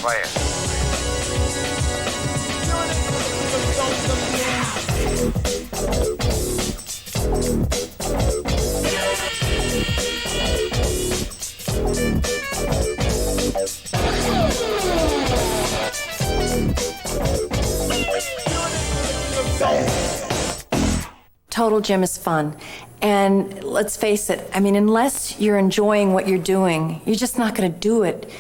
Play it. Total gym is fun. And let's face it, I mean, unless you're enjoying what you're doing, you're just not going to do it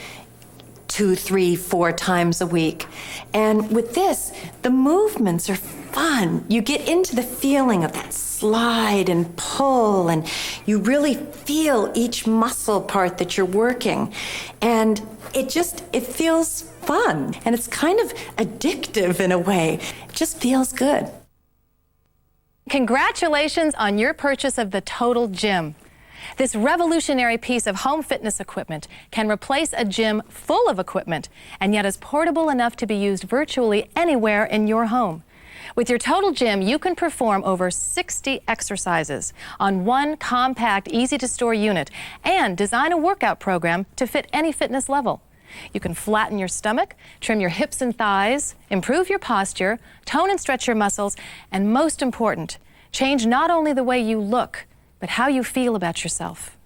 2, 3, 4 times a week. And with this, the movements are fun. You get into the feeling of that slide and pull, and you really feel each muscle part that you're working. And it feels fun. And it's kind of addictive in a way. It just feels good. Congratulations on your purchase of the Total Gym. This revolutionary piece of home fitness equipment can replace a gym full of equipment and yet is portable enough to be used virtually anywhere in your home. With your Total Gym, you can perform over 60 exercises on one compact, easy-to-store unit and design a workout program to fit any fitness level. You can flatten your stomach, trim your hips and thighs, improve your posture, tone and stretch your muscles, and most important, change not only the way you look, but how you feel about yourself.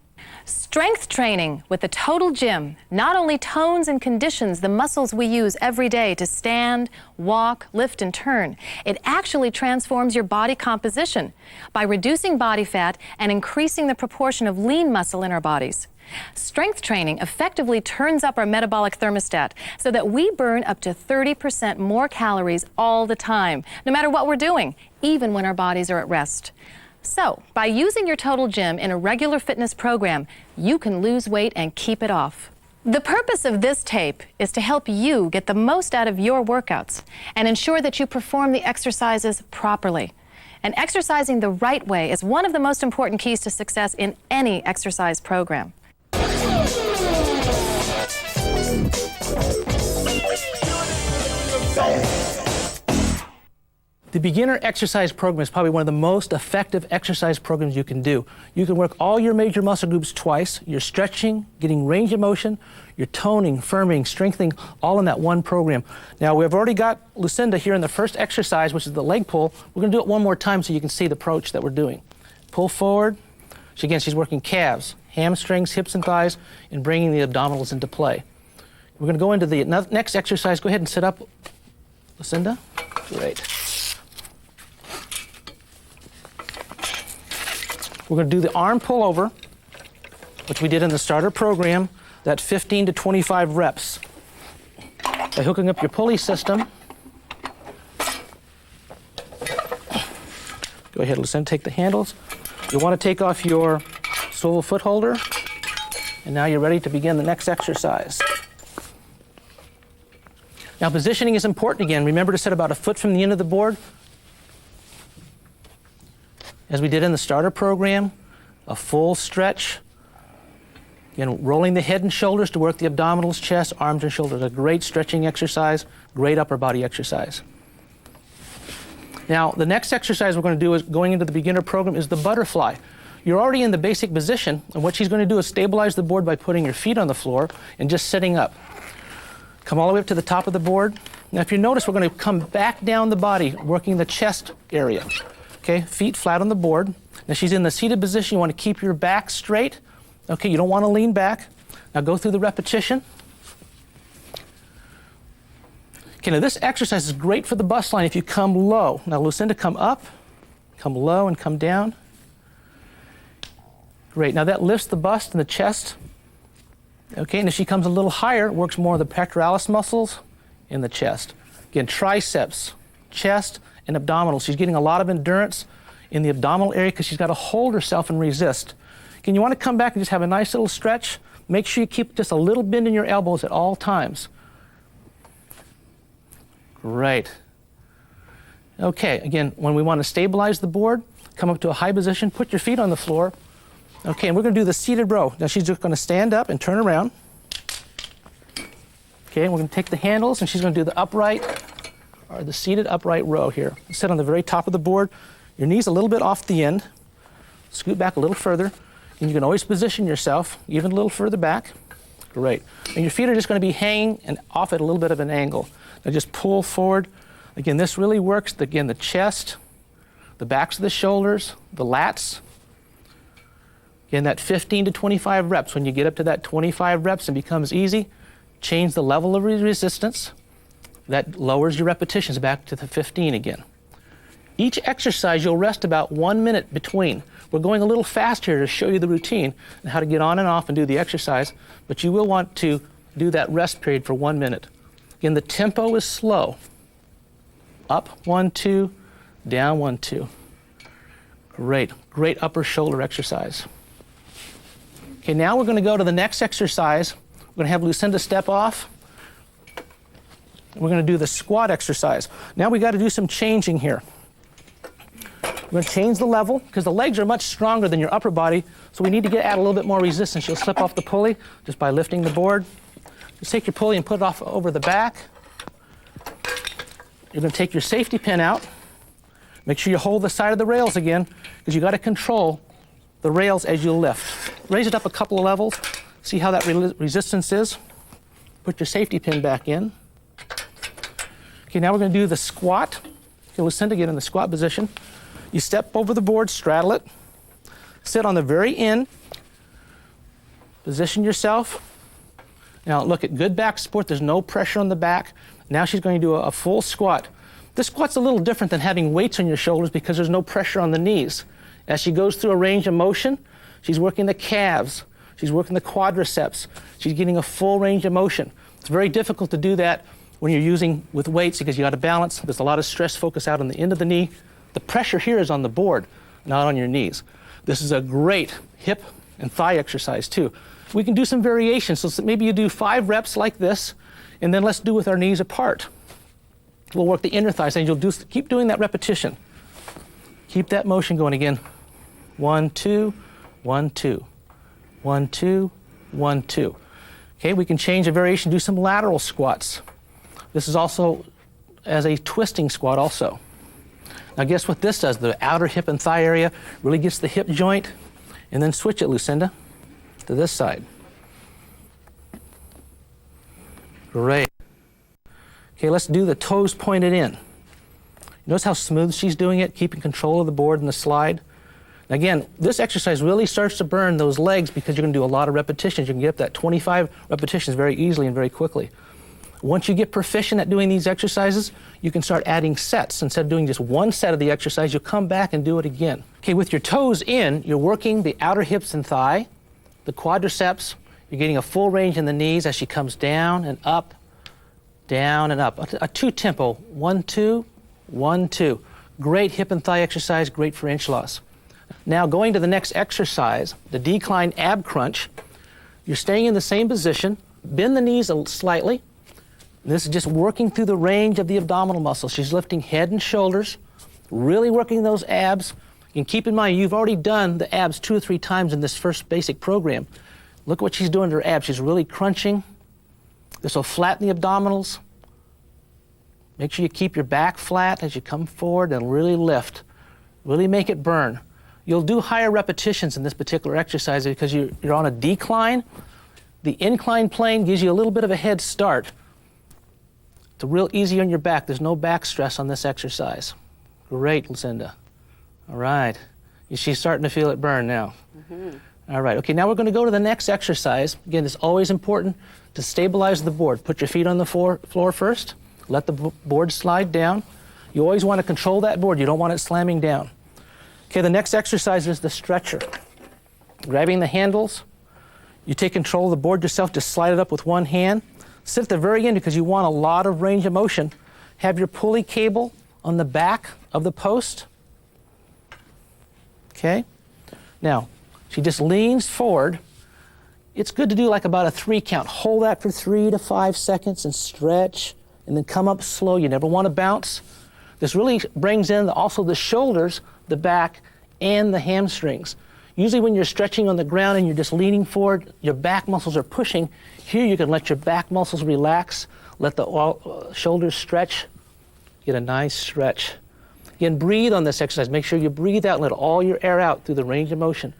Strength training with the Total Gym not only tones and conditions the muscles we use every day to stand, walk, lift, and turn, it actually transforms your body composition by reducing body fat and increasing the proportion of lean muscle in our bodies. Strength training effectively turns up our metabolic thermostat so that we burn up to 30% more calories all the time, no matter what we're doing, even when our bodies are at rest. So, by using your Total Gym in a regular fitness program, you can lose weight and keep it off. The purpose of this tape is to help you get the most out of your workouts and ensure that you perform the exercises properly. And exercising the right way is one of the most important keys to success in any exercise program. The beginner exercise program is probably one of the most effective exercise programs you can do. You can work all your major muscle groups twice. You're stretching, getting range of motion, you're toning, firming, strengthening, all in that one program. Now, we've already got Lucinda here in the first exercise, which is the leg pull. We're going to do it one more time so you can see the approach that we're doing. Pull forward. So again, she's working calves, hamstrings, hips, and thighs, and bringing the abdominals into play. We're going to go into the next exercise. Go ahead and sit up, Lucinda. Great. We're going to do the arm pullover, which we did in the starter program, that 15 to 25 reps. By hooking up your pulley system. Go ahead, Lucinda, take the handles. You want to take off your swivel foot holder, and now you're ready to begin the next exercise. Now, positioning is important again. Remember to sit about a foot from the end of the board. As we did in the starter program, a full stretch. Again, rolling the head and shoulders to work the abdominals, chest, arms, and shoulders. A great stretching exercise, great upper body exercise. Now, the next exercise we're going to do is going into the beginner program is the butterfly. You're already in the basic position, and what she's going to do is stabilize the board by putting your feet on the floor and just sitting up. Come all the way up to the top of the board. Now, if you notice, we're going to come back down the body, working the chest area. Okay, feet flat on the board. Now, she's in the seated position. You want to keep your back straight. Okay, you don't want to lean back. Now, go through the repetition. Okay, now this exercise is great for the bust line if you come low. Now, Lucinda, come up, come low, and come down. Great. Now, that lifts the bust and the chest. Okay, and if she comes a little higher, it works more of the pectoralis muscles in the chest. Again, triceps, chest, and abdominals. She's getting a lot of endurance in the abdominal area because she's got to hold herself and resist. Again, you want to come back and just have a nice little stretch. Make sure you keep just a little bend in your elbows at all times. Great. Okay, again, when we want to stabilize the board, come up to a high position, put your feet on the floor. Okay, and we're going to do the seated row. Now, she's just going to stand up and turn around. Okay, and we're going to take the handles, and she's going to do the upright, or the seated upright row here. Sit on the very top of the board. Your knees a little bit off the end. Scoot back a little further. And you can always position yourself even a little further back. Great. And your feet are just going to be hanging and off at a little bit of an angle. Now just pull forward. Again, this really works. Again, the chest, the backs of the shoulders, the lats. Again, that 15 to 25 reps. When you get up to that 25 reps and becomes easy, change the level of resistance. That lowers your repetitions back to the 15 again. Each exercise, you'll rest about 1 minute between. We're going a little fast here to show you the routine and how to get on and off and do the exercise, but you will want to do that rest period for 1 minute. Again, the tempo is slow. Up, 1, 2, down, 1, 2. Great, great upper shoulder exercise. Okay, now we're going to go to the next exercise. We're going to have Lucinda step off. We're going to do the squat exercise. Now we got to do some changing here. We're going to change the level because the legs are much stronger than your upper body, so we need to add a little bit more resistance. You'll slip off the pulley just by lifting the board. Just take your pulley and put it off over the back. You're going to take your safety pin out. Make sure you hold the side of the rails again because you got to control the rails as you lift. Raise it up a couple of levels. See how that resistance is. Put your safety pin back in. Okay, now we're going to do the squat. Okay, Lucinda, get in the squat position. You step over the board, straddle it. Sit on the very end. Position yourself. Now look at good back support. There's no pressure on the back. Now she's going to do a full squat. This squat's a little different than having weights on your shoulders because there's no pressure on the knees. As she goes through a range of motion, she's working the calves. She's working the quadriceps. She's getting a full range of motion. It's very difficult to do that when you're using with weights because you got to balance. There's a lot of stress focus out on the end of the knee. The pressure here is on the board, not on your knees. This is a great hip and thigh exercise too. We can do some variations. So maybe you do 5 reps like this, and then let's do with our knees apart. We'll work the inner thighs, and you'll keep doing that repetition. Keep that motion going again. 1, 2, 1, 2. 1, 2, 1, 2. Okay, we can change a variation, do some lateral squats. This is also as a twisting squat also. Now guess what this does? The outer hip and thigh area really gets the hip joint, and then switch it, Lucinda, to this side. Great. Okay, let's do the toes pointed in. Notice how smooth she's doing it, keeping control of the board and the slide. Again, this exercise really starts to burn those legs because you're going to do a lot of repetitions. You can get up that 25 repetitions very easily and very quickly. Once you get proficient at doing these exercises, you can start adding sets. Instead of doing just one set of the exercise, you'll come back and do it again. Okay, with your toes in, you're working the outer hips and thigh, the quadriceps. You're getting a full range in the knees as she comes down and up, down and up. A 2-tempo, 1, 2, 1, 2. Great hip and thigh exercise, great for inch loss. Now going to the next exercise, the decline ab crunch. You're staying in the same position, bend the knees slightly. This is just working through the range of the abdominal muscles. She's lifting head and shoulders, really working those abs. And keep in mind, you've already done the abs 2 or 3 times in this first basic program. Look what she's doing to her abs. She's really crunching. This will flatten the abdominals. Make sure you keep your back flat as you come forward and really lift. Really make it burn. You'll do higher repetitions in this particular exercise because you're on a decline. The incline plane gives you a little bit of a head start. It's real easy on your back. There's no back stress on this exercise. Great, Lucinda. All right. She's starting to feel it burn now. All right. Okay, now we're going to go to the next exercise. Again, it's always important to stabilize the board. Put your feet on the floor first. Let the board slide down. You always want to control that board. You don't want it slamming down. Okay, the next exercise is the stretcher. Grabbing the handles. You take control of the board yourself. Just slide it up with one hand. Sit at the very end because you want a lot of range of motion. Have your pulley cable on the back of the post. Okay? Now, she just leans forward. It's good to do like about a 3 count. Hold that for 3 to 5 seconds and stretch, and then come up slow. You never want to bounce. This really brings in also the shoulders, the back, and the hamstrings. Usually when you're stretching on the ground and you're just leaning forward, your back muscles are pushing. Here you can let your back muscles relax, let the shoulders stretch, get a nice stretch. Again, breathe on this exercise. Make sure you breathe out and let all your air out through the range of motion.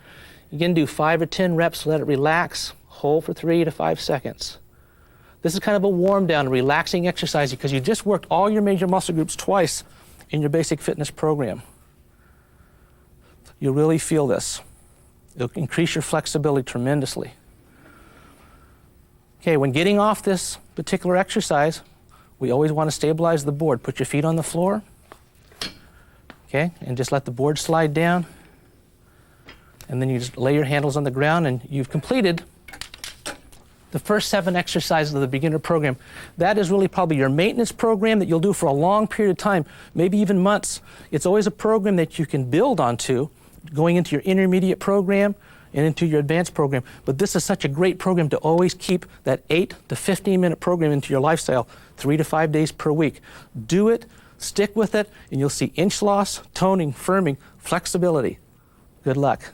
Again, do 5 or 10 reps, let it relax. hold for 3 to 5 seconds. This is kind of a warm down, relaxing exercise because you just worked all your major muscle groups twice in your basic fitness program. You'll really feel this. It'll increase your flexibility tremendously. Okay, when getting off this particular exercise, we always want to stabilize the board. Put your feet on the floor, okay, and just let the board slide down. And then you just lay your handles on the ground and you've completed the first 7 exercises of the beginner program. That is really probably your maintenance program that you'll do for a long period of time, maybe even months. It's always a program that you can build onto going into your intermediate program and into your advanced program. But this is such a great program to always keep that 8 to 15 minute program into your lifestyle 3 to 5 days per week. Do it, stick with it, and you'll see inch loss, toning, firming, flexibility. Good luck.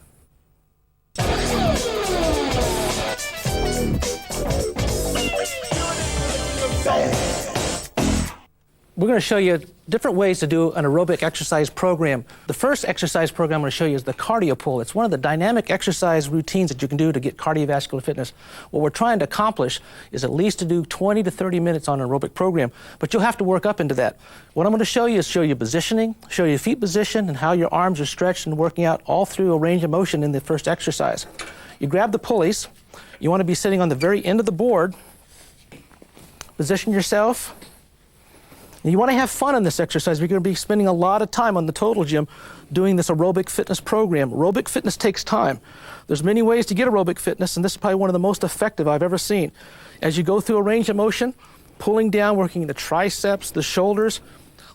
We're going to show you different ways to do an aerobic exercise program. The first exercise program I'm going to show you is the cardio pull. It's one of the dynamic exercise routines that you can do to get cardiovascular fitness. What we're trying to accomplish is at least to do 20 to 30 minutes on an aerobic program, but you'll have to work up into that. What I'm going to show you is show you positioning, show you feet position, and how your arms are stretched and working out all through a range of motion in the first exercise. You grab the pulleys. You want to be sitting on the very end of the board. Position yourself. You want to have fun in this exercise. We're going to be spending a lot of time on the Total Gym doing this aerobic fitness program. Aerobic fitness takes time. There's many ways to get aerobic fitness, and this is probably one of the most effective I've ever seen. As you go through a range of motion, pulling down, working the triceps, the shoulders.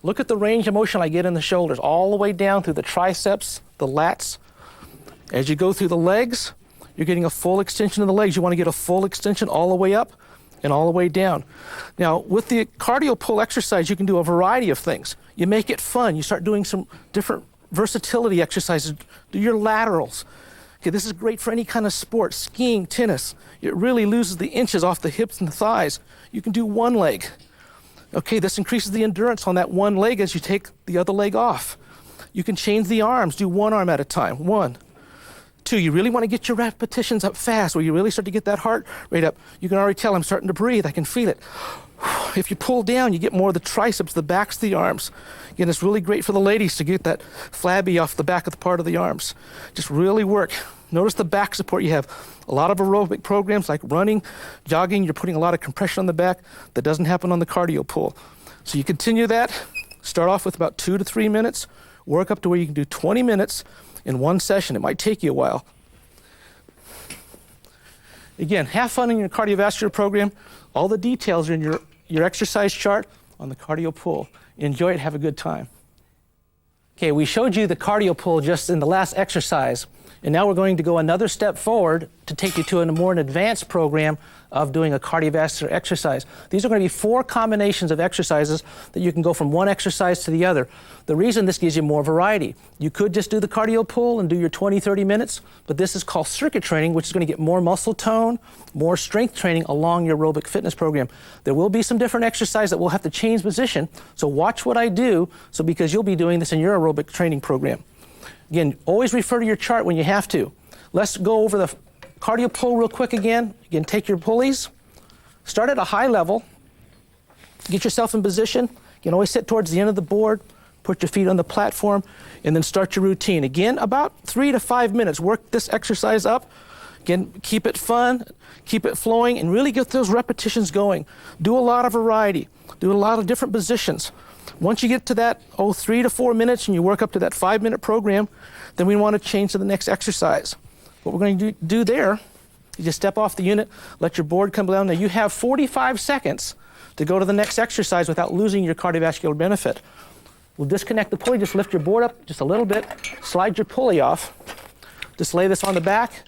Look at the range of motion I get in the shoulders, all the way down through the triceps, the lats. As you go through the legs, you're getting a full extension of the legs. You want to get a full extension all the way up and all the way down. Now, with the cardio pull exercise, you can do a variety of things. You make it fun. You start doing some different versatility exercises. Do your laterals. Okay, this is great for any kind of sport, skiing, tennis. It really loses the inches off the hips and the thighs. You can do one leg. Okay, this increases the endurance on that one leg as you take the other leg off. You can change the arms. Do one arm at a time. 1, 2, you really want to get your repetitions up fast where you really start to get that heart rate up. You can already tell I'm starting to breathe. I can feel it. If you pull down, you get more of the triceps, the backs of the arms. Again, it's really great for the ladies to get that flabby off the back of the part of the arms. Just really work. Notice the back support you have. A lot of aerobic programs like running, jogging, you're putting a lot of compression on the back. That doesn't happen on the cardio pull. So you continue that. Start off with about 2 to 3 minutes. Work up to where you can do 20 minutes in one session. It might take you a while. Again, have fun in your cardiovascular program. All the details are in your exercise chart on the cardio pull. Enjoy it, have a good time. Okay, we showed you the cardio pull just in the last exercise, and now we're going to go another step forward to take you to a more advanced program of doing a cardiovascular exercise. These are going to be 4 combinations of exercises that you can go from one exercise to the other. The reason this gives you more variety. You could just do the cardio pull and do your 20, 30 minutes, but this is called circuit training, which is going to get more muscle tone, more strength training along your aerobic fitness program. There will be some different exercises that will have to change position, so watch what I do, because you'll be doing this in your aerobic training program. Again, always refer to your chart when you have to. Let's go over the cardio pull real quick again. Again, take your pulleys. Start at a high level. Get yourself in position. You can always sit towards the end of the board. Put your feet on the platform, and then start your routine. Again, about 3 to 5 minutes. Work this exercise up. Again, keep it fun, keep it flowing, and really get those repetitions going. Do a lot of variety. Do a lot of different positions. Once you get to that 3 to 4 minutes and you work up to that 5-minute program, then we want to change to the next exercise. What we're going to do there, you just step off the unit, let your board come down. Now you have 45 seconds to go to the next exercise without losing your cardiovascular benefit. We'll disconnect the pulley, just lift your board up just a little bit, slide your pulley off, just lay this on the back,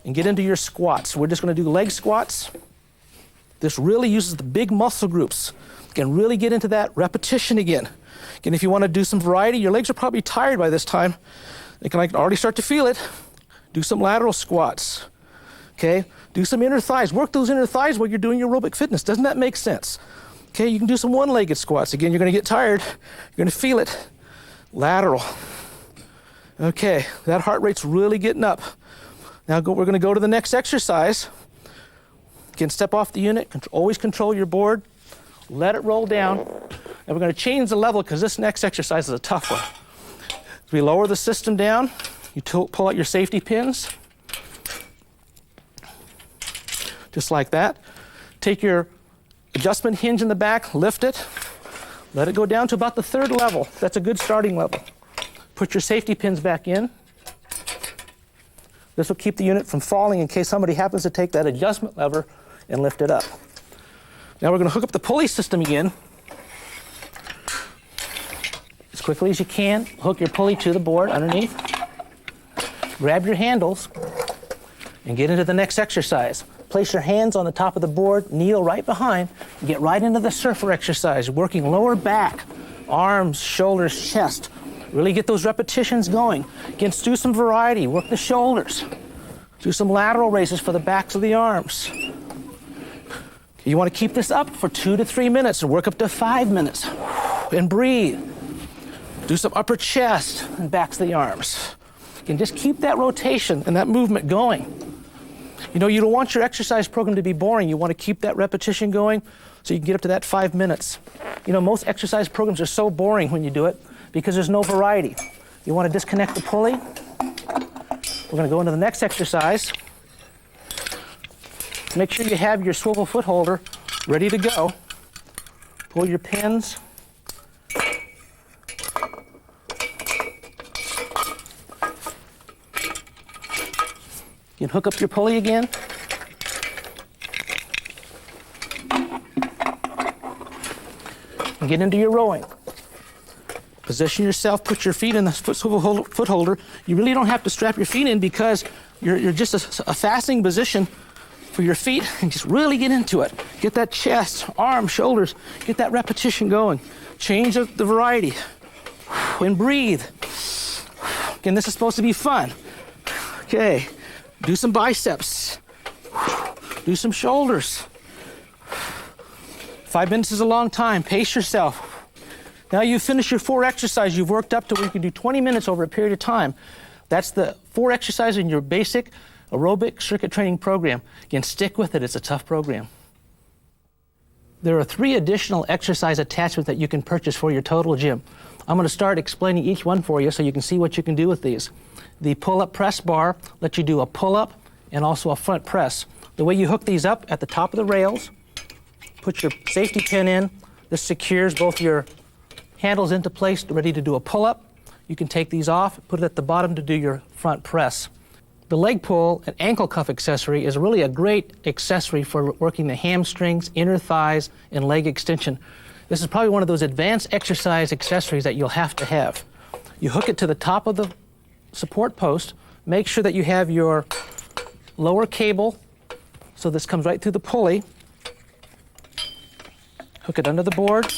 and get into your squats. We're just going to do leg squats. This really uses the big muscle groups. You can really get into that repetition again. Again, if you want to do some variety, your legs are probably tired by this time. I can already start to feel it. Do some lateral squats. Okay? Do some inner thighs. Work those inner thighs while you're doing your aerobic fitness. Doesn't that make sense? Okay, you can do some one-legged squats. Again, you're going to get tired. You're going to feel it. Lateral. Okay, that heart rate's really getting up. Now we're going to go to the next exercise. Again, step off the unit, always control your board, let it roll down. And we're going to change the level because this next exercise is a tough one. As we lower the system down, you pull out your safety pins, just like that. Take your adjustment hinge in the back, lift it, let it go down to about the 3rd level. That's a good starting level. Put your safety pins back in. This will keep the unit from falling in case somebody happens to take that adjustment lever and lift it up. Now we're going to hook up the pulley system again. As quickly as you can, hook your pulley to the board underneath. Grab your handles and get into the next exercise. Place your hands on the top of the board, kneel right behind, and get right into the surfer exercise, working lower back, arms, shoulders, chest. Really get those repetitions going. Again, do some variety, work the shoulders. Do some lateral raises for the backs of the arms. You want to keep this up for 2 to 3 minutes and work up to 5 minutes. And breathe. Do some upper chest and backs of the arms. Again, just keep that rotation and that movement going. You know, you don't want your exercise program to be boring. You want to keep that repetition going so you can get up to that 5 minutes. You know, most exercise programs are so boring when you do it because there's no variety. You want to disconnect the pulley. We're going to go into the next exercise. Make sure you have your swivel foot holder ready to go. Pull your pins. You can hook up your pulley again. And get into your rowing. Position yourself, put your feet in the foot holder. You really don't have to strap your feet in because you're just a fastening position for your feet, and just really get into it. Get that chest, arms, shoulders, get that repetition going. Change the variety. And breathe. Again, this is supposed to be fun. Okay. Do some biceps. Do some shoulders. 5 minutes is a long time. Pace yourself. Now you've finished your 4 exercises. You've worked up to where you can do 20 minutes over a period of time. That's the 4 exercises in your basic aerobic circuit training program. Again, stick with it. It's a tough program. There are 3 additional exercise attachments that you can purchase for your total gym. I'm going to start explaining each one for you so you can see what you can do with these. The pull-up press bar lets you do a pull-up and also a front press. The way you hook these up at the top of the rails, put your safety pin in. This secures both your handles into place, ready to do a pull-up. You can take these off, put it at the bottom to do your front press. The leg pull and ankle cuff accessory is really a great accessory for working the hamstrings, inner thighs, and leg extension. This is probably one of those advanced exercise accessories that you'll have to have. You hook it to the top of the support post. Make sure that you have your lower cable, so this comes right through the pulley. Hook it under the board.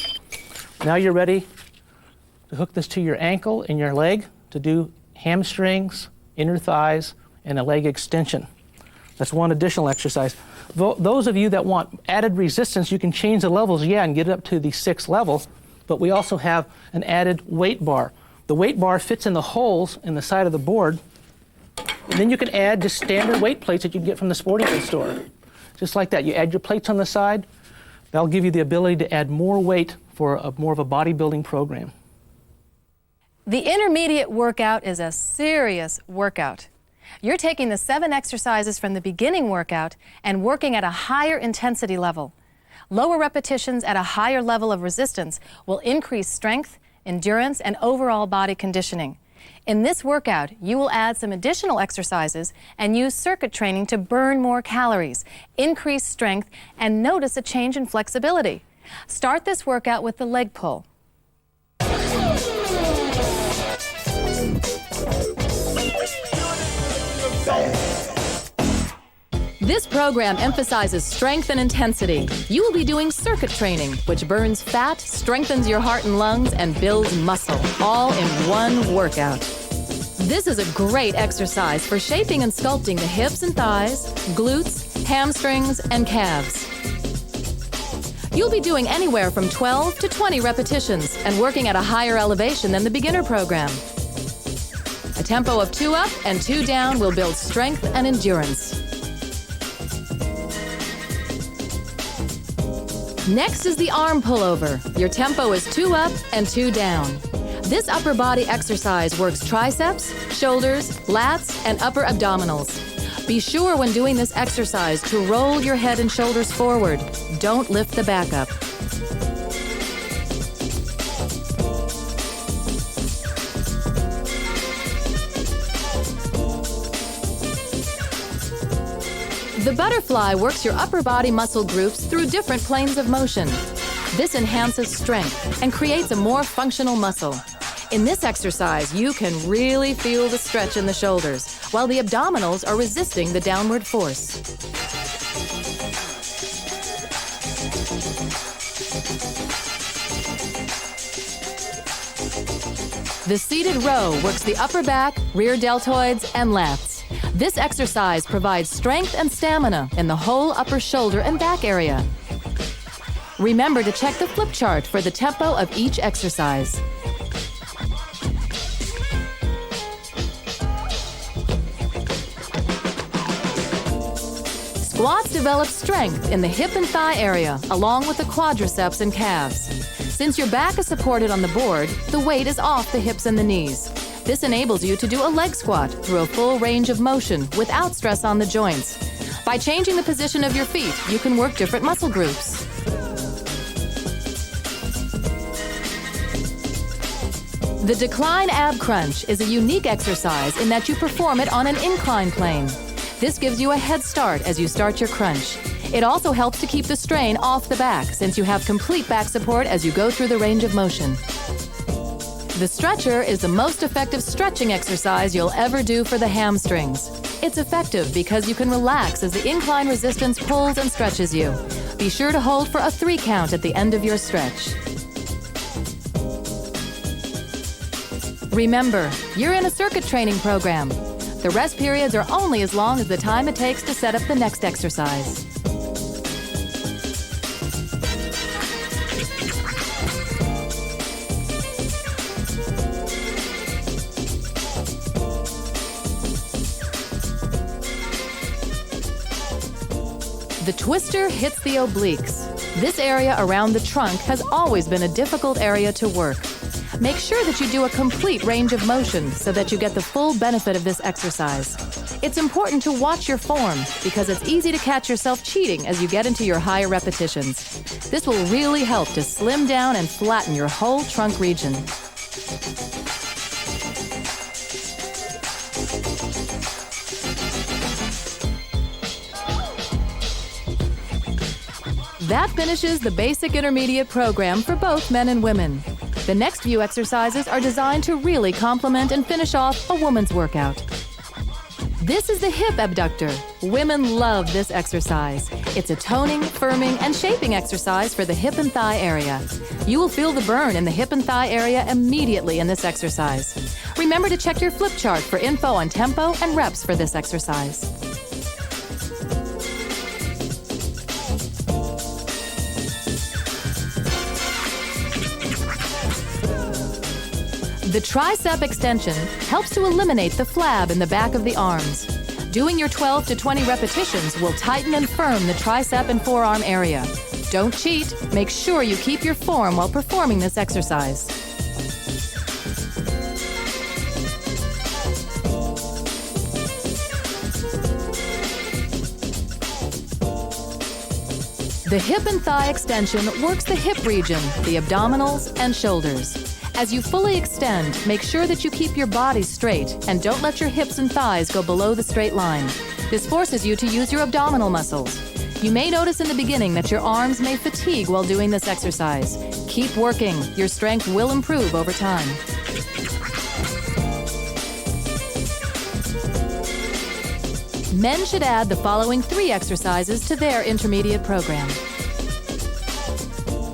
Now you're ready to hook this to your ankle and your leg to do hamstrings, inner thighs, and a leg extension. That's one additional exercise. Those of you that want added resistance, you can change the levels, and get it up to the 6th level, but we also have an added weight bar. The weight bar fits in the holes in the side of the board, and then you can add just standard weight plates that you can get from the sporting goods store. Just like that. You add your plates on the side. That'll give you the ability to add more weight for more of a bodybuilding program. The intermediate workout is a serious workout. You're taking the 7 exercises from the beginning workout and working at a higher intensity level. Lower repetitions at a higher level of resistance will increase strength, endurance, and overall body conditioning. In this workout, you will add some additional exercises and use circuit training to burn more calories, increase strength, and notice a change in flexibility. Start this workout with the leg pull. This program emphasizes strength and intensity. You will be doing circuit training, which burns fat, strengthens your heart and lungs, and builds muscle, all in one workout. This is a great exercise for shaping and sculpting the hips and thighs, glutes, hamstrings, and calves. You'll be doing anywhere from 12 to 20 repetitions and working at a higher elevation than the beginner program. A tempo of 2 up and 2 down will build strength and endurance. Next is the arm pullover. Your tempo is 2 up and 2 down. This upper body exercise works triceps, shoulders, lats, and upper abdominals. Be sure when doing this exercise to roll your head and shoulders forward. Don't lift the back up. The butterfly works your upper body muscle groups through different planes of motion. This enhances strength and creates a more functional muscle. In this exercise, you can really feel the stretch in the shoulders, while the abdominals are resisting the downward force. The seated row works the upper back, rear deltoids, and lats. This exercise provides strength and stamina in the whole upper shoulder and back area. Remember to check the flip chart for the tempo of each exercise. Squats develop strength in the hip and thigh area, along with the quadriceps and calves. Since your back is supported on the board, the weight is off the hips and the knees. This enables you to do a leg squat through a full range of motion without stress on the joints. By changing the position of your feet, you can work different muscle groups. The decline ab crunch is a unique exercise in that you perform it on an incline plane. This gives you a head start as you start your crunch. It also helps to keep the strain off the back since you have complete back support as you go through the range of motion. The stretcher is the most effective stretching exercise you'll ever do for the hamstrings. It's effective because you can relax as the incline resistance pulls and stretches you. Be sure to hold for a 3 count at the end of your stretch. Remember, you're in a circuit training program. The rest periods are only as long as the time it takes to set up the next exercise. The twister hits the obliques. This area around the trunk has always been a difficult area to work. Make sure that you do a complete range of motion so that you get the full benefit of this exercise. It's important to watch your form because it's easy to catch yourself cheating as you get into your higher repetitions. This will really help to slim down and flatten your whole trunk region. That finishes the basic intermediate program for both men and women. The next few exercises are designed to really complement and finish off a woman's workout. This is the hip abductor. Women love this exercise. It's a toning, firming, and shaping exercise for the hip and thigh area. You will feel the burn in the hip and thigh area immediately in this exercise. Remember to check your flip chart for info on tempo and reps for this exercise. The tricep extension helps to eliminate the flab in the back of the arms. Doing your 12 to 20 repetitions will tighten and firm the tricep and forearm area. Don't cheat. Make sure you keep your form while performing this exercise. The hip and thigh extension works the hip region, the abdominals, and shoulders. As you fully extend, make sure that you keep your body straight and don't let your hips and thighs go below the straight line. This forces you to use your abdominal muscles. You may notice in the beginning that your arms may fatigue while doing this exercise. Keep working. Your strength will improve over time. Men should add the following 3 exercises to their intermediate program.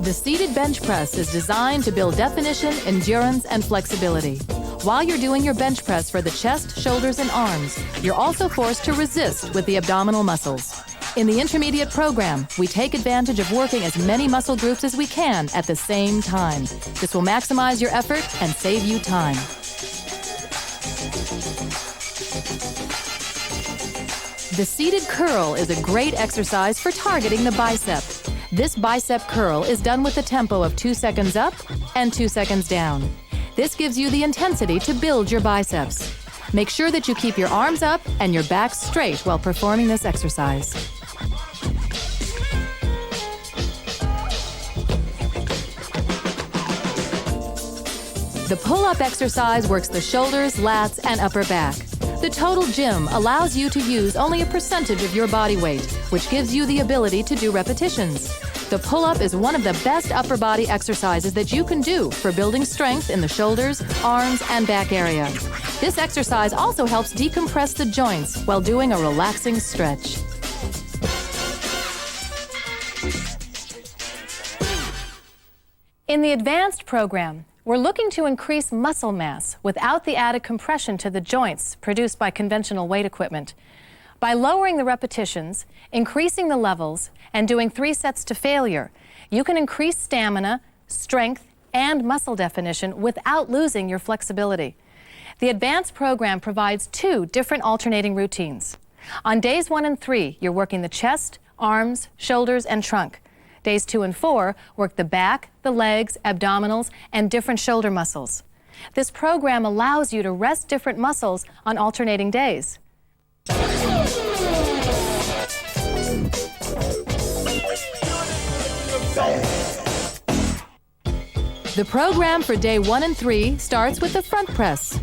The seated bench press is designed to build definition, endurance, and flexibility. While you're doing your bench press for the chest, shoulders, and arms, you're also forced to resist with the abdominal muscles. In the intermediate program, we take advantage of working as many muscle groups as we can at the same time. This will maximize your effort and save you time. The seated curl is a great exercise for targeting the bicep. This bicep curl is done with a tempo of 2 seconds up and 2 seconds down. This gives you the intensity to build your biceps. Make sure that you keep your arms up and your back straight while performing this exercise. The pull-up exercise works the shoulders, lats, and upper back. The total gym allows you to use only a percentage of your body weight, which gives you the ability to do repetitions. The pull-up is one of the best upper body exercises that you can do for building strength in the shoulders, arms, and back area. This exercise also helps decompress the joints while doing a relaxing stretch. In the advanced program, we're looking to increase muscle mass without the added compression to the joints produced by conventional weight equipment. By lowering the repetitions, increasing the levels, and doing 3 sets to failure, you can increase stamina, strength, and muscle definition without losing your flexibility. The advanced program provides 2 different alternating routines. On days 1 and 3, you're working the chest, arms, shoulders, and trunk. Days 2 and 4 work the back, the legs, abdominals, and different shoulder muscles. This program allows you to rest different muscles on alternating days. The program for day 1 and 3 starts with the front press.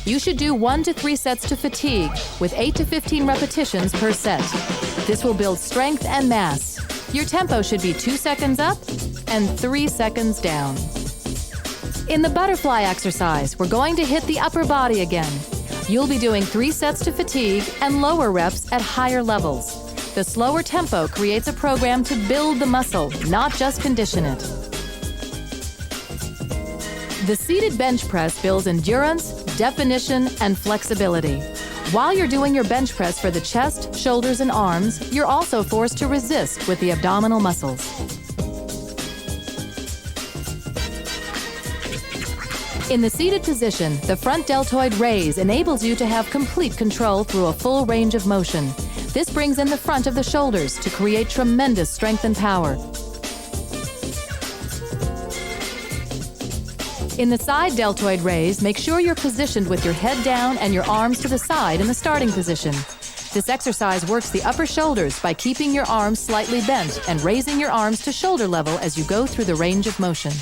You should do 1 to 3 sets to fatigue with 8 to 15 repetitions per set. This will build strength and mass. Your tempo should be 2 seconds up and 3 seconds down. In the butterfly exercise, we're going to hit the upper body again. You'll be doing 3 sets to fatigue and lower reps at higher levels. The slower tempo creates a program to build the muscle, not just condition it. The seated bench press builds endurance, definition, and flexibility. While you're doing your bench press for the chest, shoulders, and arms, you're also forced to resist with the abdominal muscles. In the seated position, the front deltoid raise enables you to have complete control through a full range of motion. This brings in the front of the shoulders to create tremendous strength and power. In the side deltoid raise, make sure you're positioned with your head down and your arms to the side in the starting position. This exercise works the upper shoulders by keeping your arms slightly bent and raising your arms to shoulder level as you go through the range of motion.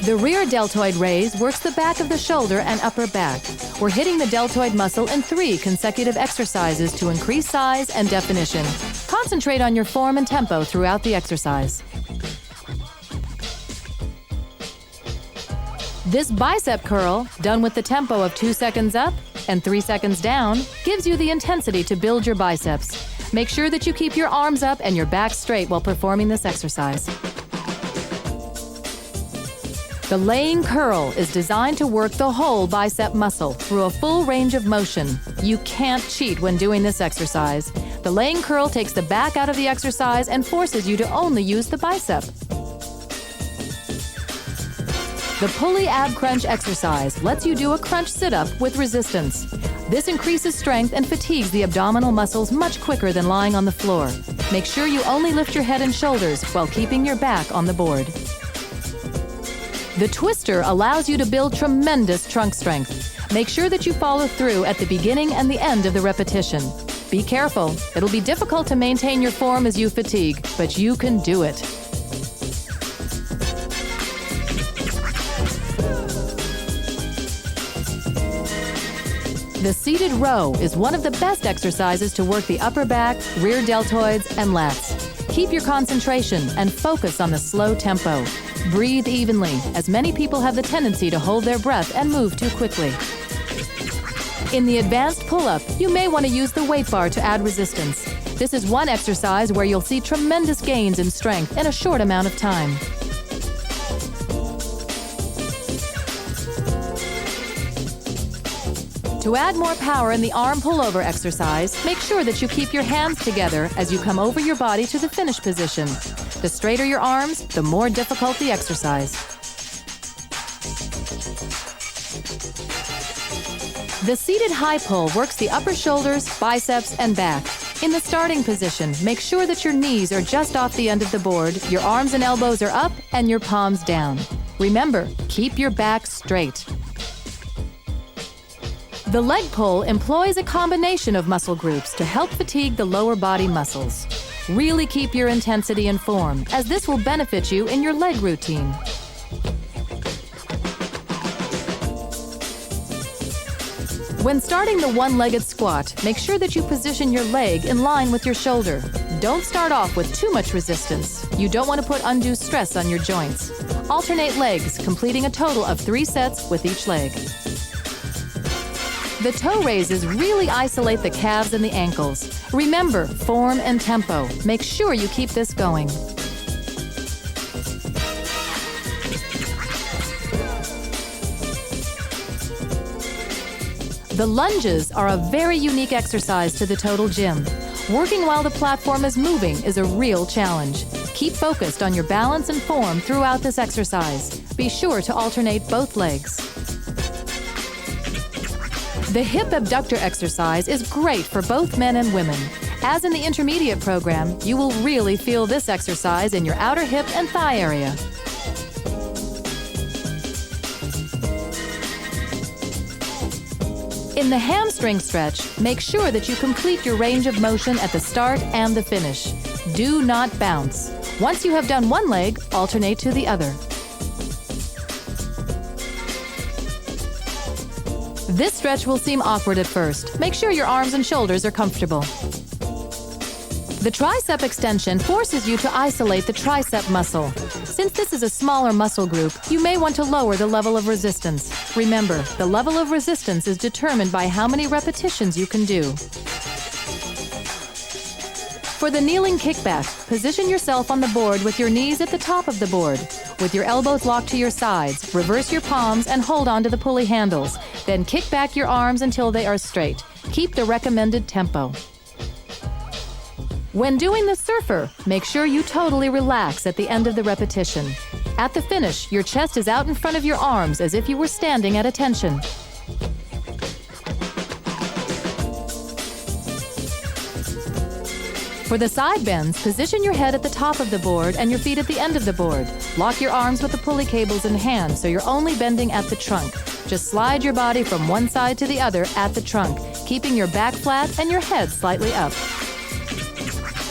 The rear deltoid raise works the back of the shoulder and upper back. We're hitting the deltoid muscle in 3 consecutive exercises to increase size and definition. Concentrate on your form and tempo throughout the exercise. This bicep curl, done with the tempo of 2 seconds up and 3 seconds down, gives you the intensity to build your biceps. Make sure that you keep your arms up and your back straight while performing this exercise. The laying curl is designed to work the whole bicep muscle through a full range of motion. You can't cheat when doing this exercise. The laying curl takes the back out of the exercise and forces you to only use the bicep. The pulley ab crunch exercise lets you do a crunch sit-up with resistance. This increases strength and fatigues the abdominal muscles much quicker than lying on the floor. Make sure you only lift your head and shoulders while keeping your back on the board. The twister allows you to build tremendous trunk strength. Make sure that you follow through at the beginning and the end of the repetition. Be careful. It'll be difficult to maintain your form as you fatigue, but you can do it. The seated row is one of the best exercises to work the upper back, rear deltoids, and lats. Keep your concentration and focus on the slow tempo. Breathe evenly, as many people have the tendency to hold their breath and move too quickly. In the advanced pull-up, you may want to use the weight bar to add resistance. This is one exercise where you'll see tremendous gains in strength in a short amount of time. To add more power in the arm pullover exercise, make sure that you keep your hands together as you come over your body to the finish position. The straighter your arms, the more difficult the exercise. The seated high pull works the upper shoulders, biceps, and back. In the starting position, make sure that your knees are just off the end of the board, your arms and elbows are up, and your palms down. Remember, keep your back straight. The leg pull employs a combination of muscle groups to help fatigue the lower body muscles. Really keep your intensity and form, as this will benefit you in your leg routine. When starting the one-legged squat, make sure that you position your leg in line with your shoulder. Don't start off with too much resistance. You don't want to put undue stress on your joints. Alternate legs, completing a total of 3 sets with each leg. The toe raises really isolate the calves and the ankles. Remember, form and tempo. Make sure you keep this going. The lunges are a very unique exercise to the total gym. Working while the platform is moving is a real challenge. Keep focused on your balance and form throughout this exercise. Be sure to alternate both legs. The hip abductor exercise is great for both men and women. As in the intermediate program, you will really feel this exercise in your outer hip and thigh area. In the hamstring stretch, make sure that you complete your range of motion at the start and the finish. Do not bounce. Once you have done one leg, alternate to the other. This stretch will seem awkward at first. Make sure your arms and shoulders are comfortable. The tricep extension forces you to isolate the tricep muscle. Since this is a smaller muscle group, you may want to lower the level of resistance. Remember, the level of resistance is determined by how many repetitions you can do. For the kneeling kickback, position yourself on the board with your knees at the top of the board. With your elbows locked to your sides, reverse your palms and hold on to the pulley handles. Then kick back your arms until they are straight. Keep the recommended tempo. When doing the surfer, make sure you totally relax at the end of the repetition. At the finish, your chest is out in front of your arms as if you were standing at attention. For the side bends, position your head at the top of the board and your feet at the end of the board. Lock your arms with the pulley cables in hand so you're only bending at the trunk. Just slide your body from one side to the other at the trunk, keeping your back flat and your head slightly up.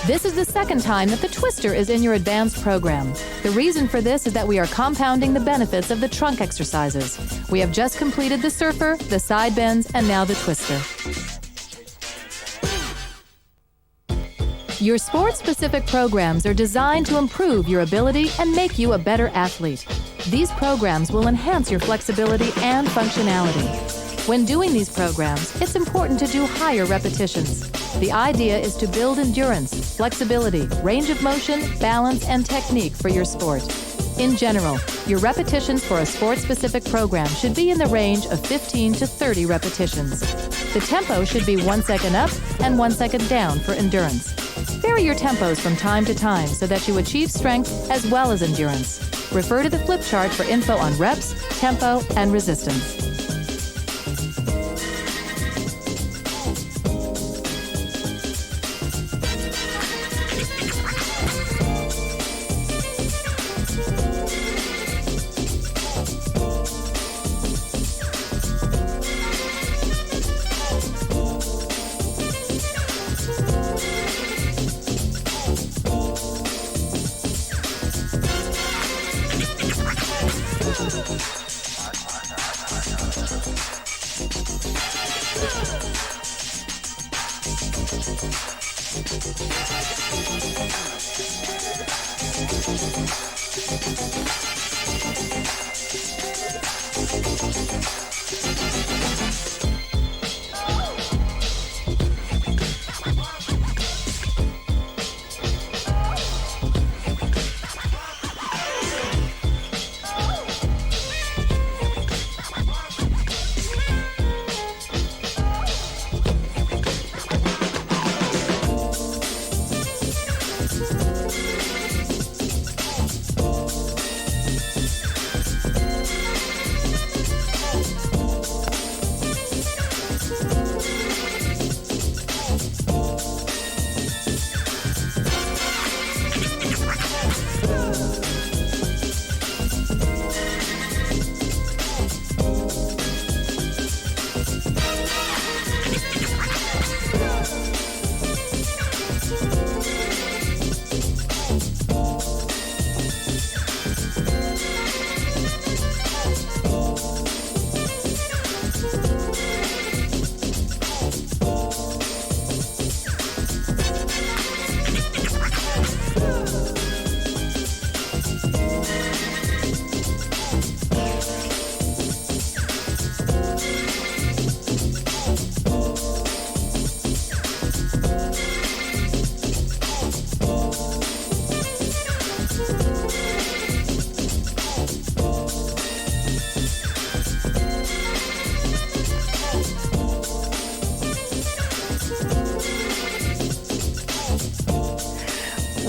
This is the second time that the twister is in your advanced program. The reason for this is that we are compounding the benefits of the trunk exercises. We have just completed the surfer, the side bends, and now the twister. Your sport-specific programs are designed to improve your ability and make you a better athlete. These programs will enhance your flexibility and functionality. When doing these programs, it's important to do higher repetitions. The idea is to build endurance, flexibility, range of motion, balance, and technique for your sport. In general, your repetitions for a sport-specific program should be in the range of 15 to 30 repetitions. The tempo should be 1 second up and 1 second down for endurance. Vary your tempos from time to time so that you achieve strength as well as endurance. Refer to the flip chart for info on reps, tempo, and resistance.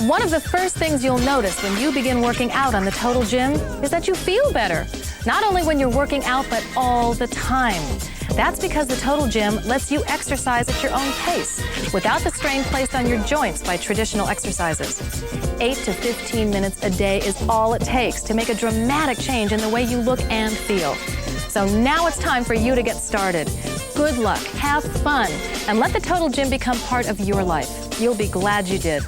One of the first things you'll notice when you begin working out on the Total Gym is that you feel better. Not only when you're working out, but all the time. That's because the Total Gym lets you exercise at your own pace, without the strain placed on your joints by traditional exercises. 8 to 15 minutes a day is all it takes to make a dramatic change in the way you look and feel. So now it's time for you to get started. Good luck, have fun, and let the Total Gym become part of your life. You'll be glad you did.